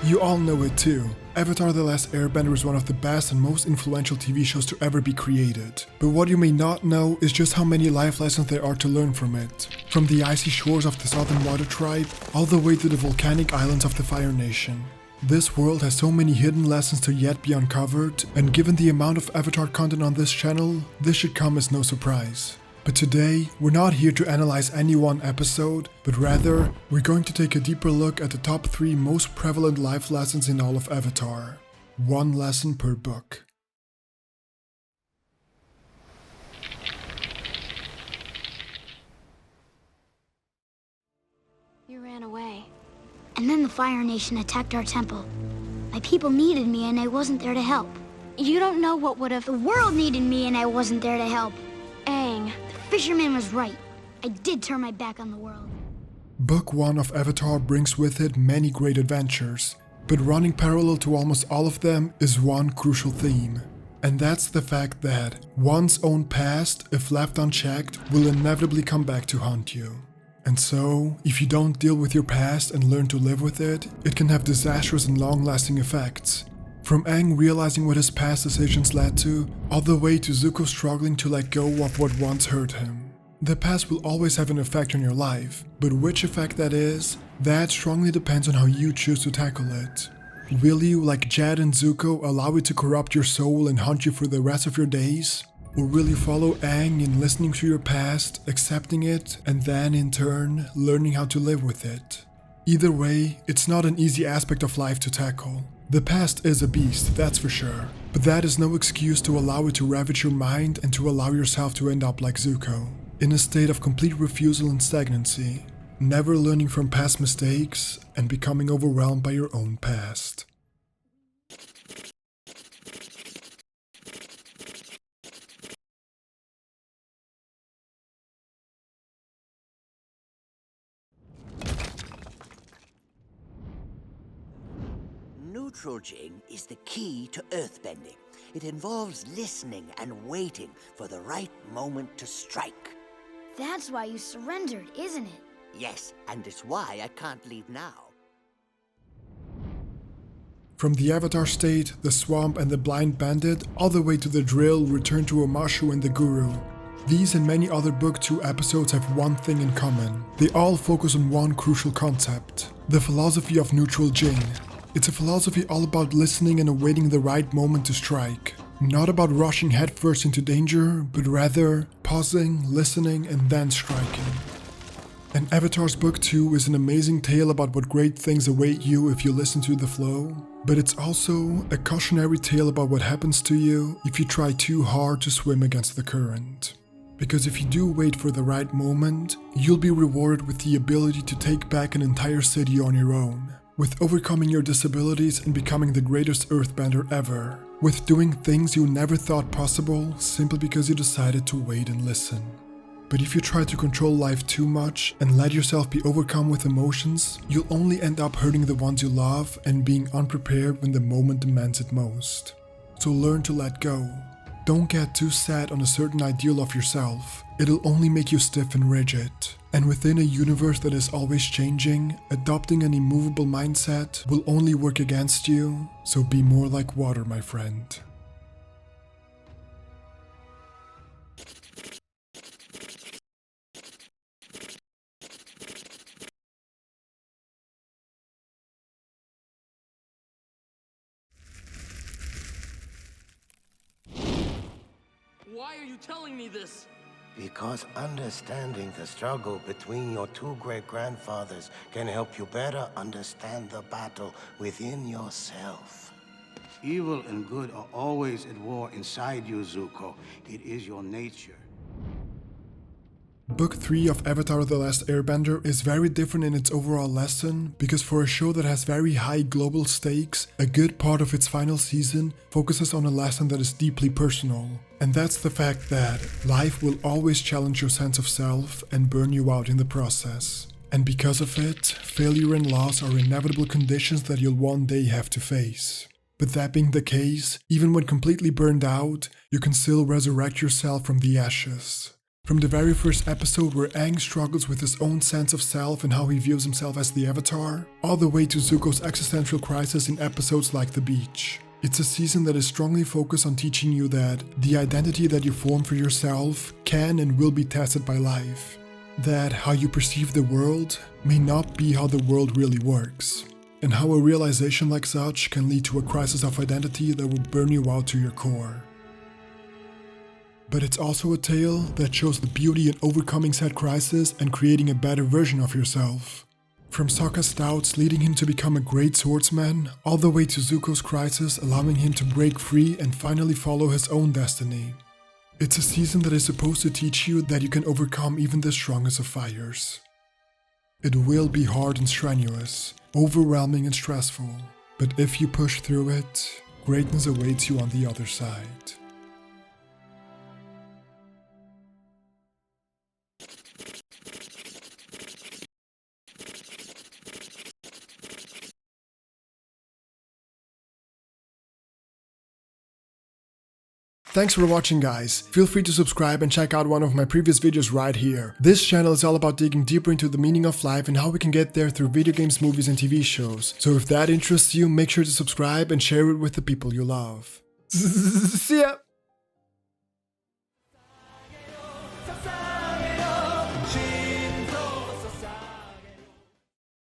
You all know it too. Avatar The Last Airbender is one of the best and most influential TV shows to ever be created. But what you may not know is just how many life lessons there are to learn from it. From the icy shores of the Southern Water Tribe, all the way to the volcanic islands of the Fire Nation. This world has so many hidden lessons to yet be uncovered, and given the amount of Avatar content on this channel, this should come as no surprise. But today, we're not here to analyze any one episode, but rather, we're going to take a deeper look at the top 3 most prevalent life lessons in all of Avatar. One lesson per book. You ran away. And then the Fire Nation attacked our temple. My people needed me and I wasn't there to help. You don't know what would have... The world needed me and I wasn't there to help. Aang. The fisherman was right. I did turn my back on the world. Book 1 of Avatar brings with it many great adventures, but running parallel to almost all of them is one crucial theme. And that's the fact that one's own past, if left unchecked, will inevitably come back to haunt you. And so, if you don't deal with your past and learn to live with it, it can have disastrous and long-lasting effects. From Aang realizing what his past decisions led to, all the way to Zuko struggling to let go of what once hurt him. The past will always have an effect on your life, but which effect that is, that strongly depends on how you choose to tackle it. Will you, like Jad and Zuko, allow it to corrupt your soul and haunt you for the rest of your days? Or will you follow Aang in listening to your past, accepting it, and then, in turn, learning how to live with it? Either way, it's not an easy aspect of life to tackle. The past is a beast, that's for sure, but that is no excuse to allow it to ravage your mind and to allow yourself to end up like Zuko, in a state of complete refusal and stagnancy, never learning from past mistakes and becoming overwhelmed by your own past. Neutral Jing is the key to earthbending. It involves listening and waiting for the right moment to strike. That's why you surrendered, isn't it? Yes, and it's why I can't leave now. From the Avatar State, the Swamp and the Blind Bandit, all the way to the Drill, Return to Omashu and the Guru. These and many other Book 2 episodes have one thing in common. They all focus on one crucial concept, the philosophy of neutral Jing. It's a philosophy all about listening and awaiting the right moment to strike. Not about rushing headfirst into danger, but rather pausing, listening, and then striking. And Avatar's Book 2 is an amazing tale about what great things await you if you listen to the flow, but it's also a cautionary tale about what happens to you if you try too hard to swim against the current. Because if you do wait for the right moment, you'll be rewarded with the ability to take back an entire city on your own. With overcoming your disabilities and becoming the greatest earthbender ever. With doing things you never thought possible simply because you decided to wait and listen. But if you try to control life too much and let yourself be overcome with emotions, you'll only end up hurting the ones you love and being unprepared when the moment demands it most. So learn to let go. Don't get too set on a certain ideal of yourself. It'll only make you stiff and rigid. And within a universe that is always changing, adopting an immovable mindset will only work against you, so be more like water, my friend. Why are you telling me this? Because understanding the struggle between your 2 great-grandfathers can help you better understand the battle within yourself. Evil and good are always at war inside you, Zuko. It is your nature. Book 3 of Avatar The Last Airbender is very different in its overall lesson because for a show that has very high global stakes, a good part of its final season focuses on a lesson that is deeply personal. And that's the fact that life will always challenge your sense of self and burn you out in the process. And because of it, failure and loss are inevitable conditions that you'll one day have to face. But that being the case, even when completely burned out, you can still resurrect yourself from the ashes. From the very first episode where Aang struggles with his own sense of self and how he views himself as the Avatar, all the way to Zuko's existential crisis in episodes like The Beach. It's a season that is strongly focused on teaching you that the identity that you form for yourself can and will be tested by life. That how you perceive the world may not be how the world really works. And how a realization like such can lead to a crisis of identity that will burn you out to your core. But it's also a tale that shows the beauty in overcoming said crisis and creating a better version of yourself. From Sokka's doubts leading him to become a great swordsman, all the way to Zuko's crisis allowing him to break free and finally follow his own destiny. It's a season that is supposed to teach you that you can overcome even the strongest of fires. It will be hard and strenuous, overwhelming and stressful, but if you push through it, greatness awaits you on the other side. Thanks for watching, guys. Feel free to subscribe and check out one of my previous videos right here. This channel is all about digging deeper into the meaning of life and how we can get there through video games, movies and TV shows. So if that interests you, make sure to subscribe and share it with the people you love. See ya!